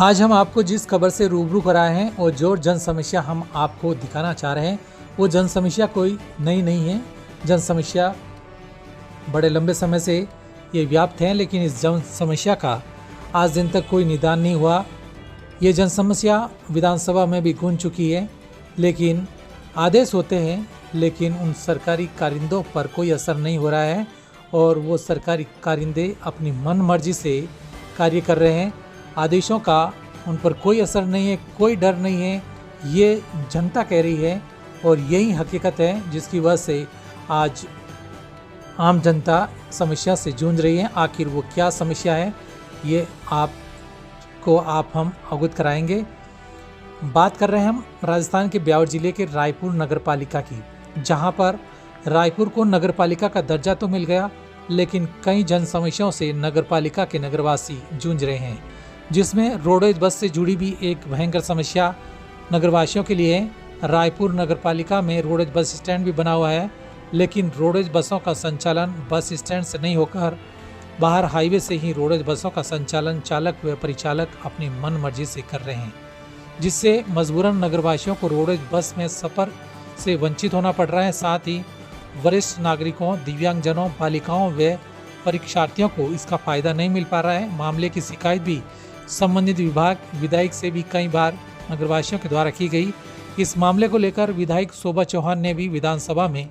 आज हम आपको जिस खबर से रूबरू कराए हैं और जो जन समस्या हम आपको दिखाना चाह रहे हैं वो जन समस्या कोई नई नहीं है। जन समस्या बड़े लंबे समय से ये व्याप्त है, लेकिन इस जन समस्या का आज दिन तक कोई निदान नहीं हुआ। ये जन समस्या विधानसभा में भी गूंज चुकी है, लेकिन आदेश होते हैं लेकिन उन सरकारी कारिंदों पर कोई असर नहीं हो रहा है और वो सरकारी कारिंदे अपनी मन मर्जी से कार्य कर रहे हैं। आदेशों का उन पर कोई असर नहीं है, कोई डर नहीं है, ये जनता कह रही है और यही हकीकत है जिसकी वजह से आज आम जनता समस्या से जूझ रही है। आखिर वो क्या समस्या है ये हम अवगत कराएंगे। बात कर रहे हैं हम राजस्थान के ब्यावर जिले के रायपुर नगर पालिका की, जहां पर रायपुर को नगर पालिका का दर्जा तो मिल गया, लेकिन कई जन समस्याओं से नगर पालिका के नगरवासी जूझ रहे हैं, जिसमें रोडवेज बस से जुड़ी भी एक भयंकर समस्या नगरवासियों के लिए है। रायपुर नगर पालिका में रोडवेज बस स्टैंड भी बना हुआ है, लेकिन रोडवेज बसों का संचालन बस स्टैंड से नहीं होकर बाहर हाईवे से ही रोडवेज बसों का संचालन चालक व परिचालक अपनी मन मर्जी से कर रहे हैं, जिससे मजबूरन नगरवासियों को रोडवेज बस में सफ़र से वंचित होना पड़ रहा है। साथ ही वरिष्ठ नागरिकों, दिव्यांगजनों, बालिकाओं व परीक्षार्थियों को इसका फ़ायदा नहीं मिल पा रहा है। मामले की शिकायत भी संबंधित विभाग विधायक से भी कई बार नगरवासियों के द्वारा की गई। इस मामले को लेकर विधायक शोभा चौहान ने भी विधानसभा में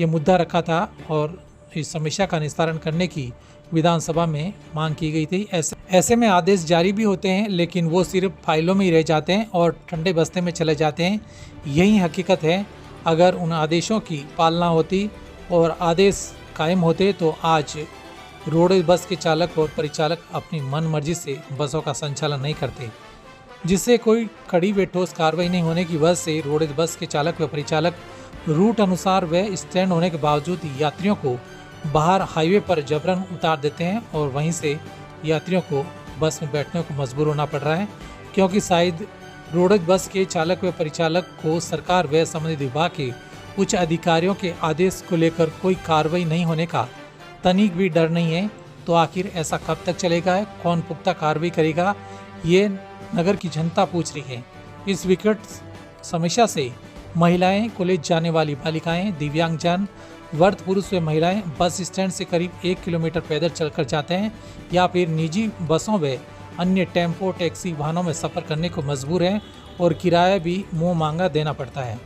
ये मुद्दा रखा था और इस समस्या का निस्तारण करने की विधानसभा में मांग की गई थी। ऐसे में आदेश जारी भी होते हैं, लेकिन वो सिर्फ फाइलों में ही रह जाते हैं और ठंडे बस्ते में चले जाते हैं। यही हकीकत है। अगर उन आदेशों की पालना होती और आदेश कायम होते तो आज रोडवेज बस के चालक और परिचालक अपनी मन मर्जी से बसों का संचालन नहीं करते, जिससे कोई कड़ी व ठोस कार्रवाई नहीं होने की वजह से रोडवेज बस के चालक व परिचालक रूट अनुसार व स्टैंड होने के बावजूद यात्रियों को बाहर हाईवे पर जबरन उतार देते हैं और वहीं से यात्रियों को बस में बैठने को मजबूर होना पड़ रहा है, क्योंकि शायद रोडवेज बस के चालक व परिचालक को सरकार व संबंधित विभाग के उच्च अधिकारियों के आदेश को लेकर कोई कार्रवाई नहीं होने का तनिक भी डर नहीं है। तो आखिर ऐसा कब तक चलेगा? कौन पुख्ता कार्रवाई करेगा? ये नगर की जनता पूछ रही है। इस विकट समस्या से महिलाएं, कॉलेज जाने वाली बालिकाएं, दिव्यांगजन, वर्ध पुरुष व महिलाएं बस स्टैंड से करीब 1 किलोमीटर पैदल चलकर जाते हैं या फिर निजी बसों व अन्य टेम्पो टैक्सी वाहनों में सफ़र करने को मजबूर हैं और किराया भी मुँह मांगा देना पड़ता है।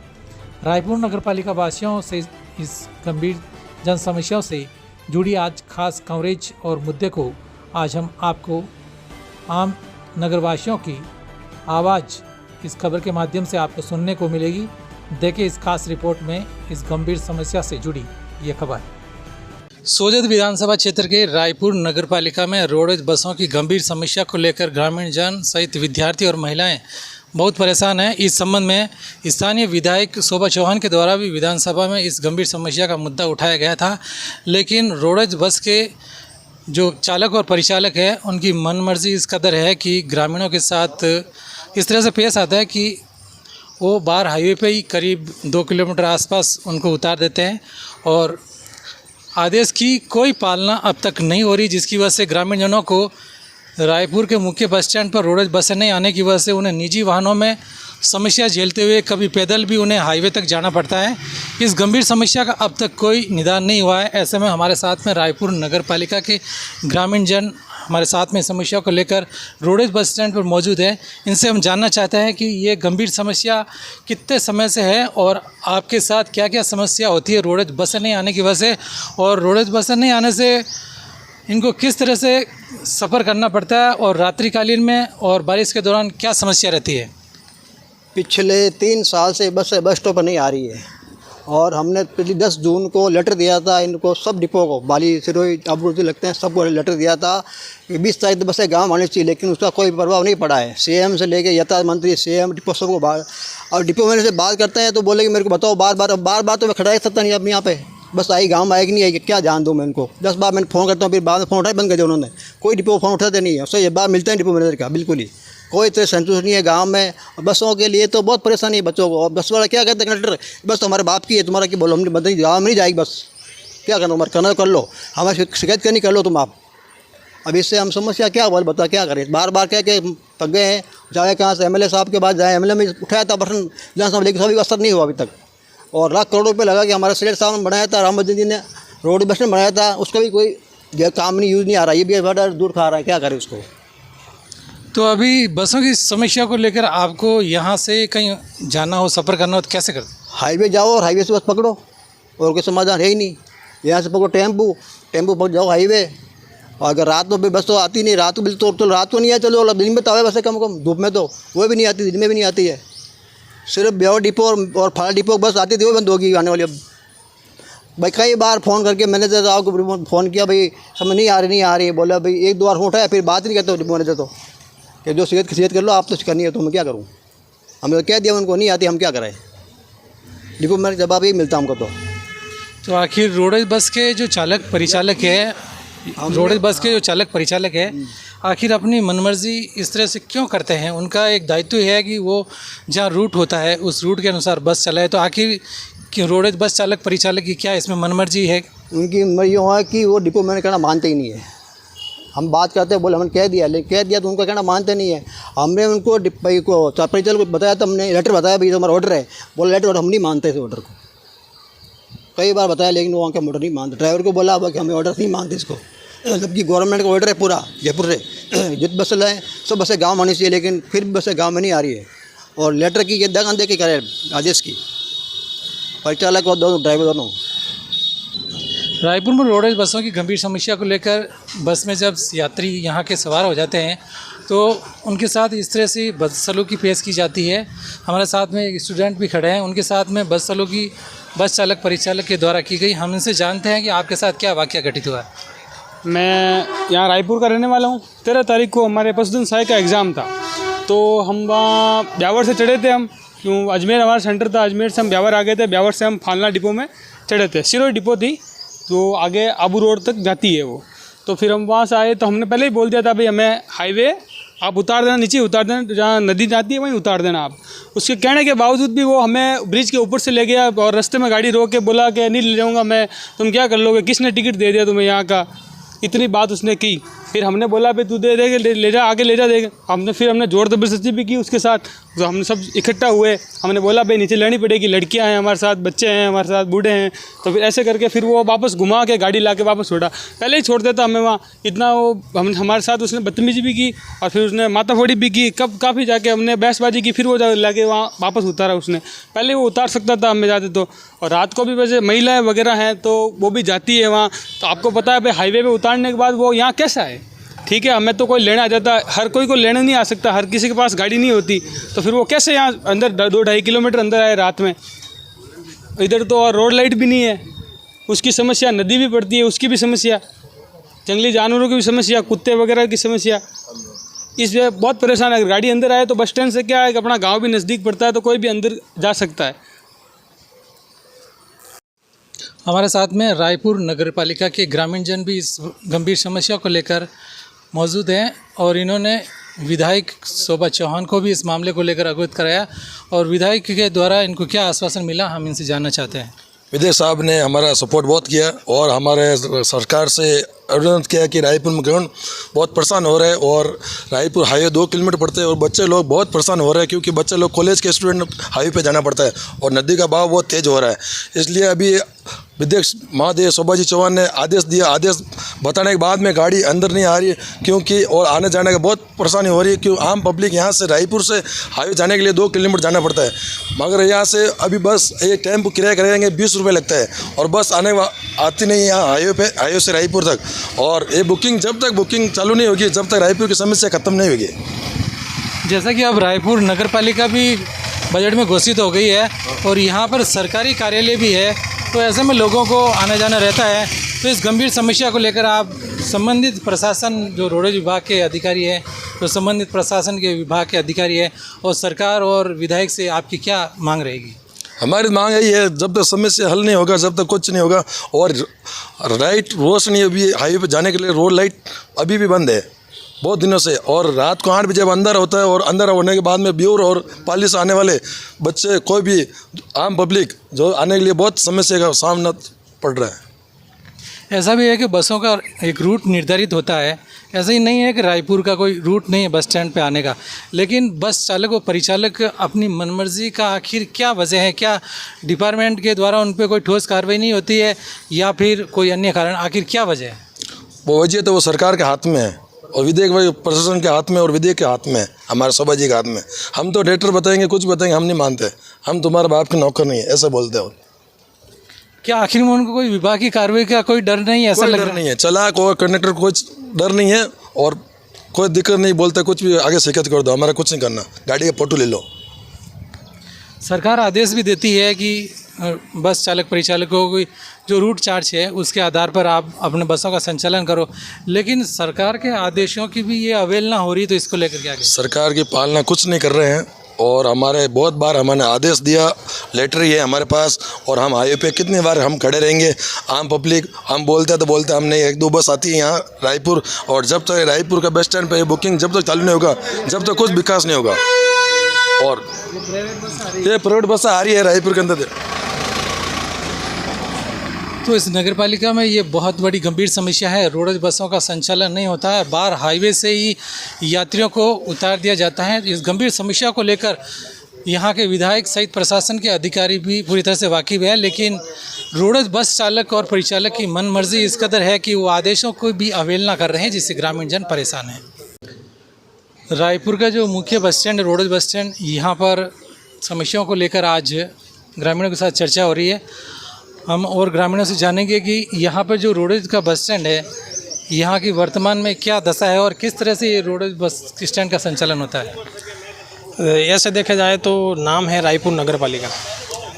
रायपुर नगरपालिका वासियों से इस गंभीर जन समस्याओं से जुड़ी आज खास कवरेज और मुद्दे को आज हम आपको आम नगरवासियों की आवाज़ इस खबर के माध्यम से आपको सुनने को मिलेगी। देखिए इस खास रिपोर्ट में इस गंभीर समस्या से जुड़ी ये खबर। सोजत विधानसभा क्षेत्र के रायपुर नगरपालिका में रोडवेज बसों की गंभीर समस्या को लेकर ग्रामीण जन सहित विद्यार्थी और महिलाएं बहुत परेशान हैं। इस संबंध में स्थानीय विधायक शोभा चौहान के द्वारा भी विधानसभा में इस गंभीर समस्या का मुद्दा उठाया गया था, लेकिन रोडवेज बस के जो चालक और परिचालक है उनकी मनमर्जी इस कदर है कि ग्रामीणों के साथ इस तरह से पेश आता है कि वो बाहर हाईवे पे ही करीब 2 किलोमीटर आसपास उनको उतार देते हैं और आदेश की कोई पालना अब तक नहीं हो रही, जिसकी वजह से ग्रामीणजनों को रायपुर के मुख्य बस स्टैंड पर रोडवेज बसें नहीं आने की वजह से उन्हें निजी वाहनों में समस्या झेलते हुए कभी पैदल भी उन्हें हाईवे तक जाना पड़ता है। इस गंभीर समस्या का अब तक कोई निदान नहीं हुआ है। ऐसे में हमारे साथ में रायपुर नगर पालिका के ग्रामीण जन हमारे साथ में समस्या को लेकर रोडवेज बस स्टैंड पर मौजूद है। इनसे हम जानना चाहते हैं कि ये गंभीर समस्या कितने समय से है और आपके साथ क्या क्या समस्या होती है रोडवेज बसें नहीं आने की वजह से, और रोडवेज बसें नहीं आने से इनको किस तरह से सफ़र करना पड़ता है और रात्रिकालीन में और बारिश के दौरान क्या समस्या रहती है? पिछले 3 साल से बस स्टॉप पर नहीं आ रही है और हमने पिछली 10 जून को लेटर दिया था इनको, सब डिपो को, बाली सिरोही अबरूदी लगते हैं, सबको लेटर दिया था कि 20 तारीख तक बसें गाँव आनी चाहिए, लेकिन उसका कोई प्रभाव नहीं पड़ा है। सीएम से लेके यातायात मंत्री, सीएम, डिपो सबको बाहर, और डिपो मैंने से बात करते हैं तो बोले कि मेरे को बताओ बार बार तो मैं खड़ा ही सकता नहीं अब यहाँ पे बस आई गाँव आएगी नहीं आएगी, क्या जान दूँ मैं इनको। 10 बार मैंने फ़ोन करता हूँ, फिर बाद में फ़ोन उठाए बंद कर दिया उन्होंने, कोई डिपो फ़ोन उठाते नहीं है। उससे ये बार मिलता है डिपो मैनेजर का, बिल्कुल ही कोई तरह संतुष्ट नहीं है गांव में। बसों के लिए तो बहुत परेशानी है बच्चों को। और बस वाला क्या कहते हैं कंडक्टर, बस तो हमारे बाप की है, तुम्हारा क्या बोलो, हम गाँव में नहीं जाएगी बस, क्या करना, हमारे करना कर लो, हमारी शिकायत करनी कर लो तुम आप। अब इससे हम समस्या क्या बोल बता क्या करें, बार बार कह के थक गए हैं। जाए कहाँ से एमएलए साहब के पास जाए, एमएलए में उठाया था बटन विधानसभा, लेकिन सभी असर नहीं हुआ अभी तक। और लाख करोड़ रुपये लगा कि हमारे सेठ साहब ने बनाया था, राम जी ने रोड बस बनाया था, उसका भी कोई काम नहीं, यूज़ नहीं आ रहा। ये भी बड़ा दूर खा रहा है, क्या करें उसको। तो अभी बसों की समस्या को लेकर आपको यहाँ से कहीं जाना हो, सफ़र करना हो तो कैसे करते? हाईवे जाओ और हाईवे से बस पकड़ो, और कोई समाधान है ही नहीं। यहाँ से पकड़ो टेम्पू पकड़ जाओ हाईवे। और अगर रात में भी बस तो आती नहीं, रात को तो रात को नहीं है, चलो दिन में तो आवे बसें कम कम, धूप में तो वो भी नहीं आती, दिन में भी नहीं आती है। सिर्फ ब्यावर डिपो और फाड़ा डिपो बस आती थी, वो बंद होगी आने वाली। अब भाई कई बार फ़ोन करके मैनेजर साहब को फ़ोन किया, भाई समझ नहीं आ रही है। बोला भाई एक दो बार फ़ोन उठाया, फिर बात नहीं करते डिपो मैनेजर तो, कि जो सेहत कर लो, आप तो करनी है तो मैं क्या करूँ। हमने तो कह दिया उनको नहीं आती, हम क्या करें। डिपो मैनेजर जवाब ही मिलता हमको तो आखिर रोडवेज बस के जो चालक परिचालक है, आखिर अपनी मनमर्जी इस तरह से क्यों करते हैं? उनका एक दायित्व है कि वो जहाँ रूट होता है उस रूट के अनुसार बस चलाए। तो आखिर कि रोडवेज बस चालक परिचालक की क्या इसमें मनमर्जी है? उनकी मर्जी है कि वो डिपो मैनेजर कहना मानते ही नहीं है। हम बात करते हैं, बोले हमने कह दिया, लेकिन कह दिया तो उनका कहना मानते नहीं है। हमने उनको भाई को परिचालक को बताया था, हमने लेटर बताया भाई हमारा ऑर्डर है, बोला लेटर हम नहीं मानते इस ऑर्डर को। कई बार बताया, लेकिन वो वहाँ का ऑर्डर नहीं मानते। ड्राइवर को बोला कि हमें ऑर्डर नहीं मानते इसको, जबकि गवर्नमेंट का ऑर्डर है पूरा जयपुर से जित बस लाएँ सब बसें गाँव में आनी चाहिए, लेकिन फिर भी बसें गाँव में नहीं आ रही है। और लेटर की ये दगान दे के करे आदेश की, परिचालक और दोनों ड्राइवर दोनों। रायपुर में रोडवेज बसों की गंभीर समस्या को लेकर बस में जब यात्री यहाँ के सवार हो जाते हैं तो उनके साथ इस तरह से बदसलूकी पेश की जाती है। हमारे साथ में एक स्टूडेंट भी खड़े हैं, उनके साथ में बदसलूकी बस चालक परिचालक के द्वारा की गई। हम इनसे जानते हैं कि आपके साथ क्या वाक़या घटित हुआ है। मैं यहाँ रायपुर का रहने वाला हूँ। 13 तारीख को हमारे पशुधन सहायक का एग्ज़ाम था, तो हम वहाँ ब्यावर से चढ़े थे। हम क्यों अजमेर हमारा सेंटर था, अजमेर से हम ब्यावर आ गए थे। ब्यावर से हम फालना डिपो में चढ़े थे। सिरोही डिपो थी तो आगे आबू रोड तक जाती है वो। तो फिर हम वहाँ से आए तो हमने पहले ही बोल दिया था भाई हमें हाईवे आप उतार देना, नीचे उतार देना, जहाँ नदी जाती है वहीं उतार देना आप। उसके कहने के बावजूद भी वो हमें ब्रिज के ऊपर से ले गया और रास्ते में गाड़ी रोक के बोला कि नहीं ले जाऊँगा मैं, तुम क्या कर लोगे, किसने टिकट दे दिया तुम्हें यहाँ का। इतनी बात उसने की। फिर हमने बोला भाई तू दे देगा, ले जा, आगे ले जा देगा। हमने ज़ोर ज़बरदस्ती भी की उसके साथ। तो हमने सब इकट्ठा हुए, हमने बोला भाई नीचे लेनी पड़ेगी, लड़कियां हैं हमारे साथ, बच्चे हैं हमारे साथ, बूढ़े हैं। तो फिर ऐसे करके फिर वो वापस घुमा के गाड़ी ला के वापस छोड़ा। पहले ही छोड़ देता हमें वहाँ, इतना वो हमारे साथ उसने बदतमीजी भी की और फिर उसने माथाफोड़ी भी की। काफ़ी जाके हमने बहसबाजी की, फिर वो ला के वहाँ वापस उतारा उसने। पहले वो उतार सकता था हमें जाते तो। और रात को भी वैसे महिलाएँ वगैरह हैं तो वो भी जाती है वहाँ। तो आपको पता है भाई हाईवे पर उतारने के बाद वो यहाँ कैसा है। ठीक है, हमें तो कोई लेने आ जाता, हर कोई को लेने नहीं आ सकता, हर किसी के पास गाड़ी नहीं होती। तो फिर वो कैसे यहाँ अंदर 2-2.5 किलोमीटर अंदर आए रात में। इधर तो और रोड लाइट भी नहीं है, उसकी समस्या, नदी भी पड़ती है उसकी भी समस्या, जंगली जानवरों की भी समस्या, कुत्ते वगैरह की समस्या। इसलिए बहुत परेशान है। अगर गाड़ी अंदर आए तो बस स्टैंड से क्या है कि अपना गाँव भी नज़दीक पड़ता है तो कोई भी अंदर जा सकता है। हमारे साथ में रायपुर नगर पालिका के ग्रामीण जन भी इस गंभीर समस्या को लेकर मौजूद हैं और इन्होंने विधायक शोभा चौहान को भी इस मामले को लेकर अवगत कराया और विधायक के द्वारा इनको क्या आश्वासन मिला हम इनसे जानना चाहते हैं। विधायक साहब ने हमारा सपोर्ट बहुत किया और हमारे सरकार से अनुरोध किया कि रायपुर में ग्राउंड बहुत परेशान हो रहे हैं और रायपुर हाईवे 2 किलोमीटर पड़ते हैं और बच्चे लोग बहुत परेशान हो रहे हैं क्योंकि बच्चे लोग कॉलेज के स्टूडेंट हाईवे पे जाना पड़ता है और नदी का बहाव बहुत तेज़ हो रहा है। इसलिए अभी विधायक महादेव शोभा जी चौहान ने आदेश दिया। आदेश बताने के बाद में गाड़ी अंदर नहीं आ रही क्योंकि और आने जाने का बहुत परेशानी हो रही है क्योंकि आम पब्लिक यहाँ से रायपुर से हाईवे जाने के लिए 2 किलोमीटर जाना पड़ता है। मगर यहाँ से अभी बस एक टेम्पो किराया करेंगे 20 रुपये लगता है और बस आती नहीं है यहाँ हाईवे से रायपुर तक। और ये बुकिंग जब तक बुकिंग चालू नहीं होगी जब तक रायपुर की समस्या ख़त्म नहीं होगी। जैसा कि अब रायपुर नगर पालिका भी बजट में घोषित हो गई है और यहाँ पर सरकारी कार्यालय भी है, तो ऐसे में लोगों को आना जाना रहता है। तो इस गंभीर समस्या को लेकर आप संबंधित प्रशासन जो रोडवेज विभाग के अधिकारी है, तो संबंधित प्रशासन के विभाग के अधिकारी है और सरकार और विधायक से आपकी क्या मांग रहेगी? हमारी मांग यही है जब तक समस्या हल नहीं होगा जब तक कुछ नहीं होगा। और लाइट रोशनी अभी हाईवे पे जाने के लिए रोड लाइट अभी भी बंद है बहुत दिनों से और रात को 8 बजे अंदर होता है और अंदर होने के बाद में ब्यूर और पुलिस आने वाले बच्चे कोई भी आम पब्लिक जो आने के लिए बहुत समस्या का सामना पड़ रहा है। ऐसा भी है कि बसों का एक रूट निर्धारित होता है, ऐसा ही नहीं है कि रायपुर का कोई रूट नहीं है बस स्टैंड पे आने का, लेकिन बस चालक और परिचालक अपनी मनमर्जी का आखिर क्या वजह है? क्या डिपार्टमेंट के द्वारा उन पर कोई ठोस कार्रवाई नहीं होती है या फिर कोई अन्य कारण? आखिर क्या वजह है? वो वजह तो वो सरकार के हाथ में है और विधेयक भाई प्रशासन के हाथ में और विधेयक के हाथ में है, हमारे शोभा जी के हाथ में। हम तो डायरेक्टर बताएंगे, कुछ बताएंगे, हम नहीं मानते। हम तुम्हारे बाप के नौकर नहीं है, ऐसा बोलते हो। क्या आखिर में उनको कोई विभागीय कार्रवाई का कोई डर नहीं है? ऐसा कोई लग डर रहा नहीं है, चालाक और कंडक्टर को कुछ डर नहीं है और कोई दिक्कत नहीं, बोलते कुछ भी आगे शिकायत कर दो, हमारा कुछ नहीं करना, गाड़ी का फोटो ले लो। सरकार आदेश भी देती है कि बस चालक परिचालकों को जो रूट चार्ज है उसके आधार पर आप अपने बसों का संचालन करो, लेकिन सरकार के आदेशों की भी ये अवहेलना हो रही है, तो इसको लेकर क्या? सरकार की पालना कुछ नहीं कर रहे हैं और हमारे बहुत बार हमने आदेश दिया, लेटर ही है हमारे पास, और हम हाईवे पे कितनी बार हम खड़े रहेंगे। आम पब्लिक हम बोलते हैं तो बोलते हैं हम नहीं, 1-2 बस आती है यहाँ रायपुर, और जब तक रायपुर का बस स्टैंड पे बुकिंग जब तक चालू नहीं होगा, जब तक कुछ विकास नहीं होगा। और ये प्राइवेट बस आ रही है रायपुर के अंदर। तो इस नगर पालिका में ये बहुत बड़ी गंभीर समस्या है, रोडवेज बसों का संचालन नहीं होता है, बाहर हाईवे से ही यात्रियों को उतार दिया जाता है। इस गंभीर समस्या को लेकर यहाँ के विधायक सहित प्रशासन के अधिकारी भी पूरी तरह से वाकिफ है, लेकिन रोडवेज बस चालक और परिचालक की मन मर्जी इस कदर है कि वो आदेशों को भी अवहेलना कर रहे हैं, जिससे ग्रामीण जन परेशान हैं। रायपुर का जो मुख्य बस स्टैंड है, रोडवेज बस स्टैंड, यहाँ पर समस्याओं को लेकर आज ग्रामीणों के साथ चर्चा हो रही है। हम और ग्रामीणों से जानेंगे कि यहाँ पर जो रोडवेज का बस स्टैंड है, यहाँ की वर्तमान में क्या दशा है और किस तरह से ये रोडवेज बस स्टैंड का संचालन होता है। ऐसे देखा जाए तो नाम है रायपुर नगर पालिका,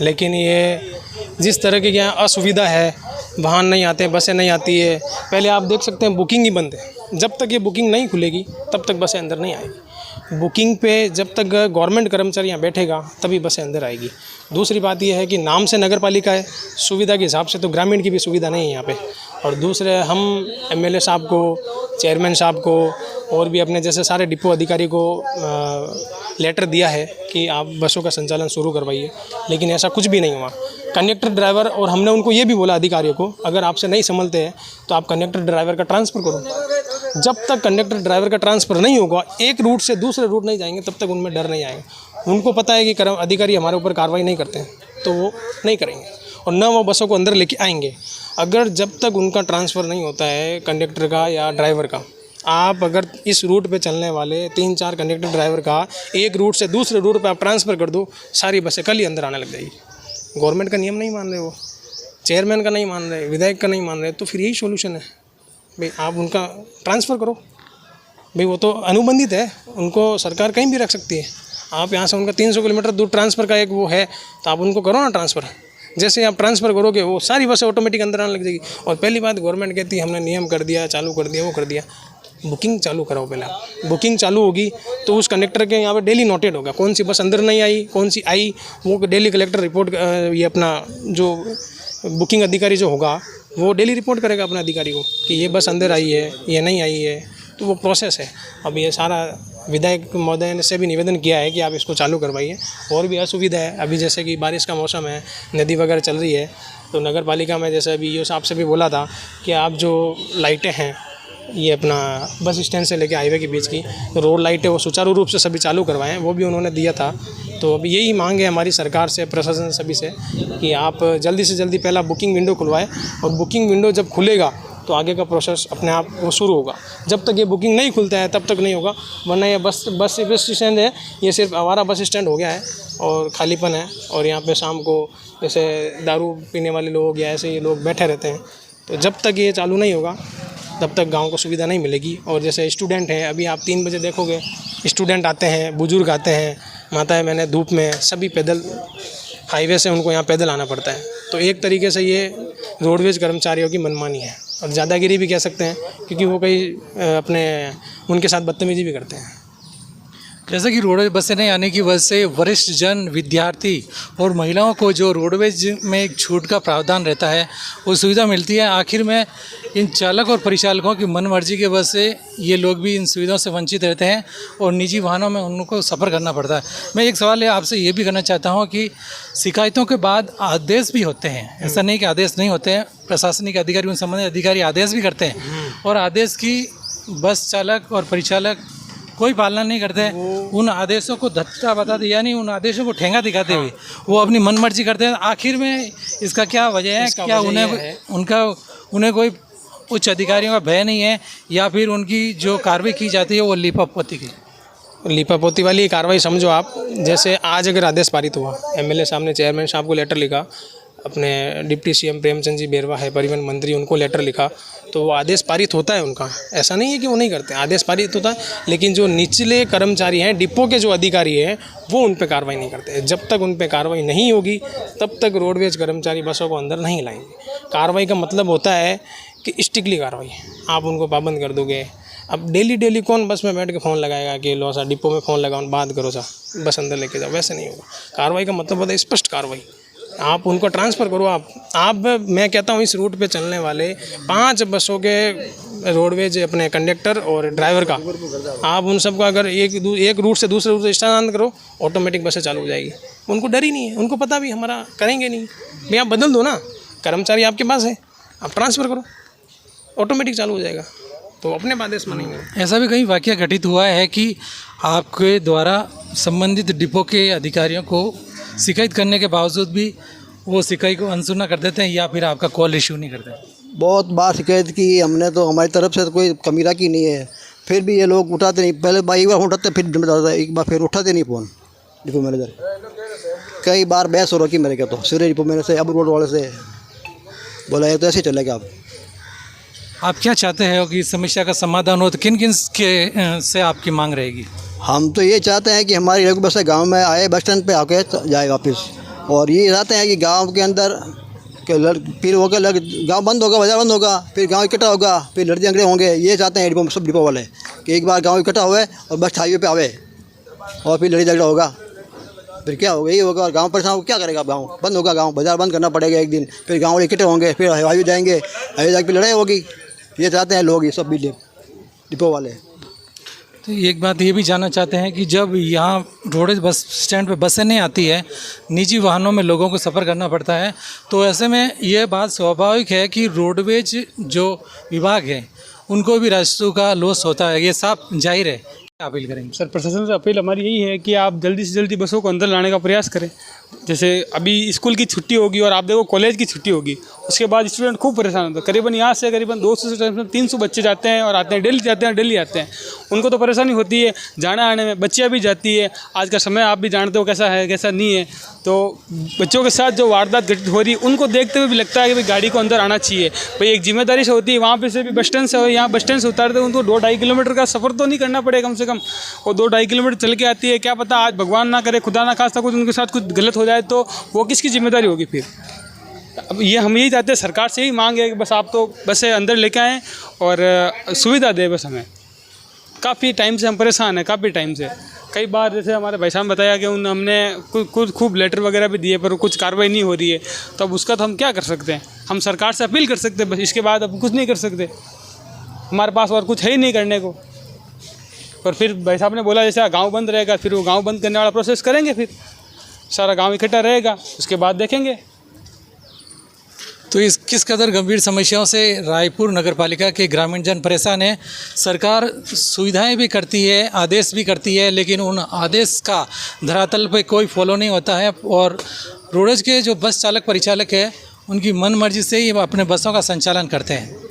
लेकिन ये जिस तरह की यहाँ असुविधा है, वाहन नहीं आते, बसें नहीं आती है। पहले आप देख सकते हैं बुकिंग ही बंद है, जब तक ये बुकिंग नहीं खुलेगी तब तक बसें अंदर नहीं आएगी। बुकिंग पे जब तक गवर्नमेंट कर्मचारी यहाँ बैठेगा तभी बसें अंदर आएगी। दूसरी बात यह है कि नाम से नगर पालिका है, सुविधा के हिसाब से तो ग्रामीण की भी सुविधा नहीं है यहाँ पे। और दूसरे हम एमएलए साहब को, चेयरमैन साहब को और भी अपने जैसे सारे डिपो अधिकारी को लेटर दिया है कि आप बसों का संचालन शुरू करवाइए, लेकिन ऐसा कुछ भी नहीं हुआ। कंडक्टर ड्राइवर, और हमने उनको ये भी बोला अधिकारियों को, अगर आपसे नहीं संभलते हैं तो आप कंडक्टर ड्राइवर का ट्रांसफ़र करो। जब तक कंडक्टर ड्राइवर का ट्रांसफ़र नहीं होगा, एक रूट से दूसरे रूट नहीं जाएंगे, तब तक उनमें डर नहीं आएगा। उनको पता है कि अधिकारी हमारे ऊपर कार्रवाई नहीं करते हैं तो वो नहीं करेंगे और न वो बसों को अंदर लेके आएंगे। अगर जब तक उनका ट्रांसफ़र नहीं होता है कंडक्टर का या ड्राइवर का, आप अगर इस रूट पे चलने वाले 3-4 कंडक्टर ड्राइवर का एक रूट से दूसरे रूट पे आप ट्रांसफ़र कर दो, सारी बसें कल ही अंदर आने लग जाएगी। गवर्नमेंट का नियम नहीं मान रहे, वो चेयरमैन का नहीं मान रहे, विधायक का नहीं मान रहे, तो फिर यही सोल्यूशन है भाई, आप उनका ट्रांसफ़र करो। भाई वो तो अनुबंधित है, उनको सरकार कहीं भी रख सकती है। आप यहाँ से उनका 300 किलोमीटर दूर ट्रांसफ़र का एक वो है, तो आप उनको करो ना ट्रांसफ़र। जैसे आप ट्रांसफ़र करोगे वो सारी बसें ऑटोमेटिक अंदर आने लग जाएगी। और पहली बात, गवर्नमेंट कहती है हमने नियम कर दिया, चालू कर दिया, वो कर दिया। बुकिंग चालू कराओ पहले आप। बुकिंग चालू होगी तो उस कंडक्टर के यहाँ पे डेली नोटेड होगा कौन सी बस अंदर नहीं आई, कौन सी आई, वो डेली कलेक्टर रिपोर्ट, ये अपना जो बुकिंग अधिकारी जो होगा वो डेली रिपोर्ट करेगा अपने अधिकारी को कि ये बस अंदर आई है, ये नहीं आई है। तो वो प्रोसेस है। अब ये सारा विधायक महोदय ने से भी निवेदन किया है कि आप इसको चालू करवाइए। और भी असुविधा है, अभी जैसे कि बारिश का मौसम है, नदी वगैरह चल रही है, तो नगर पालिका में जैसे अभी ईओ साहब से भी बोला था कि आप जो लाइटें हैं ये अपना बस स्टैंड से लेके हाईवे के बीच की रोड लाइटें वो सुचारू रूप से सभी चालू करवाएं, वो भी उन्होंने दिया था। तो अभी यही मांग है हमारी सरकार से, प्रशासन सभी से, कि आप जल्दी से जल्दी पहला बुकिंग विंडो खुलवाएं, और बुकिंग विंडो जब खुलेगा तो आगे का प्रोसेस अपने आप वो शुरू होगा। जब तक ये बुकिंग नहीं खुलता है तब तक नहीं होगा, वरना ये बस स्टैंड है, ये सिर्फ आवारा बस स्टैंड हो गया है और खालीपन है। और यहाँ पे शाम को जैसे दारू पीने वाले लोग या ऐसे ही लोग बैठे रहते हैं। तो जब तक ये चालू नहीं होगा तब तक गांव को सुविधा नहीं मिलेगी। और जैसे स्टूडेंट हैं, अभी आप 3 बजे देखोगे स्टूडेंट आते हैं, बुजुर्ग आते हैं, माताएं मैंने धूप में सभी पैदल, हाईवे से उनको यहाँ पैदल आना पड़ता है। तो एक तरीके से ये रोडवेज कर्मचारियों की मनमानी है और ज़्यादागिरी भी कह सकते हैं, क्योंकि वो कई अपने उनके साथ बदतमीजी भी करते हैं। जैसे कि रोडवेज बसें नहीं आने की वजह से वरिष्ठ जन, विद्यार्थी और महिलाओं को जो रोडवेज में एक छूट का प्रावधान रहता है वो सुविधा मिलती है। आखिर में इन चालक और परिचालकों की मनमर्जी की वजह से ये लोग भी इन सुविधाओं से वंचित रहते हैं और निजी वाहनों में उनको सफ़र करना पड़ता है। मैं एक सवाल आपसे ये भी करना चाहता हूँ कि शिकायतों के बाद आदेश भी होते हैं, ऐसा नहीं कि आदेश नहीं होते हैं, प्रशासनिक अधिकारी, उन संबंधित अधिकारी आदेश भी करते हैं और आदेश की बस चालक और परिचालक कोई पालना नहीं करते। उन आदेशों को धत्ता बताते, यानी उन आदेशों को ठेंगा दिखाते हुए वो अपनी मनमर्जी करते हैं। आखिर में इसका क्या वजह है? क्या उन्हें कोई उच्च अधिकारियों का भय नहीं है या फिर उनकी जो कार्रवाई की जाती है वो लीपापोती की? लीपापोती वाली कार्रवाई समझो आप। जैसे आज अगर आदेश पारित हुआ, एमएलए साहब ने चेयरमैन साहब को लेटर लिखा, अपने डिप्टी सीएम प्रेमचंद जी बेरवा है, परिवहन मंत्री, उनको लेटर लिखा, तो वो आदेश पारित होता है उनका। ऐसा नहीं है कि वो नहीं करते, आदेश पारित होता है, लेकिन जो निचले कर्मचारी हैं, डिपो के जो अधिकारी हैं, वो उन पर कार्रवाई नहीं करते। जब तक उन पर कार्रवाई नहीं होगी तब तक रोडवेज कर्मचारी बसों को अंदर नहीं लाएंगे। कार्रवाई का मतलब होता है कि स्ट्रिक्टली कार्रवाई, आप उनको पाबंद कर दोगे। अब डेली कौन बस में बैठ के फ़ोन लगाएगा कि लो सा डिपो में फ़ोन लगाओ, बात करो सा, बस अंदर लेके जाओ? वैसे नहीं होगा। कार्रवाई का मतलब होता है स्पष्ट कार्रवाई। आप उनको ट्रांसफ़र करो। आप मैं कहता हूँ इस रूट पे चलने वाले 5 बसों के रोडवेज अपने कंडक्टर और ड्राइवर का, आप उन सबको अगर एक रूट से दूसरे रूट से स्थानांतरण करो, ऑटोमेटिक बसें चालू हो जाएगी। उनको डर ही नहीं है, उनको पता भी हमारा करेंगे नहीं। भाई आप बदल दो ना, कर्मचारी आपके पास है, आप ट्रांसफ़र करो, ऑटोमेटिक चालू हो जाएगा, तो अपने आदेश मानेंगे। ऐसा भी कई वाकया घटित हुआ है कि आपके द्वारा संबंधित डिपो के अधिकारियों को शिकायत करने के बावजूद भी वो शिकायत को अनसुना कर देते हैं या फिर आपका कॉल रिसीव नहीं करते? बहुत बार शिकायत की हमने, तो हमारी तरफ से तो कोई कमी रखी नहीं है, फिर भी ये लोग उठाते नहीं। पहले एक बार उठाते, फिर एक बार फिर उठाते नहीं फ़ोन डिपो मैनेजर। कई बार बहस हो रखी मेरे के, तो सूर्य डिपो मैनेजर से, अब रोड वाले से बोला ये तो ऐसे चलेगा। आप क्या चाहते हैं कि इस समस्या का समाधान हो, तो किन किन के से आपकी मांग रहेगी? हम तो ये चाहते हैं कि हमारी रेगुलर बसें गांव में आए, बस स्टैंड पे आके जाए वापस, और ये चाहते हैं कि गांव के अंदर फिर होकर गांव बंद होगा, बाजार बंद होगा, फिर गांव इकट्ठा होगा, फिर लड़के अंगड़े होंगे। ये चाहते हैं डिपो, सब डिपो वाले, कि एक बार गांव इकट्ठा हुए और बस हाईवे पे आवे और फिर लड़ी झगड़ा होगा, फिर क्या होगा, यही होगा। और गाँव परेशान क्या करेगा? गाँव बंद होगा, गाँव बाजार बंद करना पड़ेगा एक दिन, फिर गाँव वाले इकट्ठे होंगे, फिर हाईवे जाएंगे, हाईवे जाकर फिर लड़ाई होगी। ये चाहते हैं लोग, ये सब भी डिपो वाले। तो एक बात ये भी जानना चाहते हैं कि जब यहाँ रोडवेज बस स्टैंड पे बसें नहीं आती है, निजी वाहनों में लोगों को सफ़र करना पड़ता है, तो ऐसे में ये बात स्वाभाविक है कि रोडवेज जो विभाग है उनको भी राजस्व का लॉस होता है, ये साफ जाहिर है। क्या अपील करेंगे? सर, प्रशासन से अपील हमारी यही है कि आप जल्दी से जल्दी बसों को अंदर लाने का प्रयास करें। जैसे अभी स्कूल की छुट्टी होगी और आप देखो कॉलेज की छुट्टी होगी, उसके बाद स्टूडेंट खूब परेशान होते हैं। करीबन यहाँ से करीबन 200 से 300 बच्चे जाते हैं और आते हैं, डेली जाते हैं, डेली आते हैं। उनको तो परेशानी होती है जाना आने में, बच्चियाँ भी जाती है। आज का समय आप भी जानते हो कैसा है कैसा नहीं है, तो बच्चों के साथ जो वारदात घटित हो रही है उनको देखते हुए भी लगता है कि भाई गाड़ी को अंदर आना चाहिए। भाई एक जिम्मेदारी से होती है, वहाँ पे से भी बस स्टैंड से हो, यहाँ बस स्टैंड से उतारते उनको 2-2.5 किलोमीटर का सफ़र तो नहीं करना पड़ेगा कम से कम। और 2-2.5 किलोमीटर चल के आती है, क्या पता आज भगवान ना करे, खुदा ना खास्ता कुछ उनके साथ कुछ गलत हो जाए तो वो किसकी जिम्मेदारी होगी फिर? अब ये हम यही चाहते हैं, सरकार से ही मांग है कि बस आप तो बसें अंदर लेके आएँ और सुविधा दे बस हमें। काफ़ी टाइम से हम परेशान हैं, काफ़ी टाइम से। कई बार जैसे हमारे भाई साहब बताया कि हमने कुछ खूब लेटर वगैरह भी दिए पर कुछ कार्रवाई नहीं हो रही है, तो अब उसका तो हम क्या कर सकते हैं? हम सरकार से अपील कर सकते हैं, बस इसके बाद अब कुछ नहीं कर सकते। हमारे पास और कुछ है ही नहीं करने को। और फिर भाई साहब ने बोला जैसे गाँव बंद रहेगा, फिर वो गाँव बंद करने वाला प्रोसेस करेंगे, फिर सारा गाँव इकट्ठा रहेगा, उसके बाद देखेंगे। तो इस किस कदर गंभीर समस्याओं से रायपुर नगर पालिका के ग्रामीण जन परेशान है। सरकार सुविधाएं भी करती है, आदेश भी करती है, लेकिन उन आदेश का धरातल पे कोई फॉलो नहीं होता है और रोडवेज के जो बस चालक परिचालक है उनकी मन मर्जी से ही अपने बसों का संचालन करते हैं।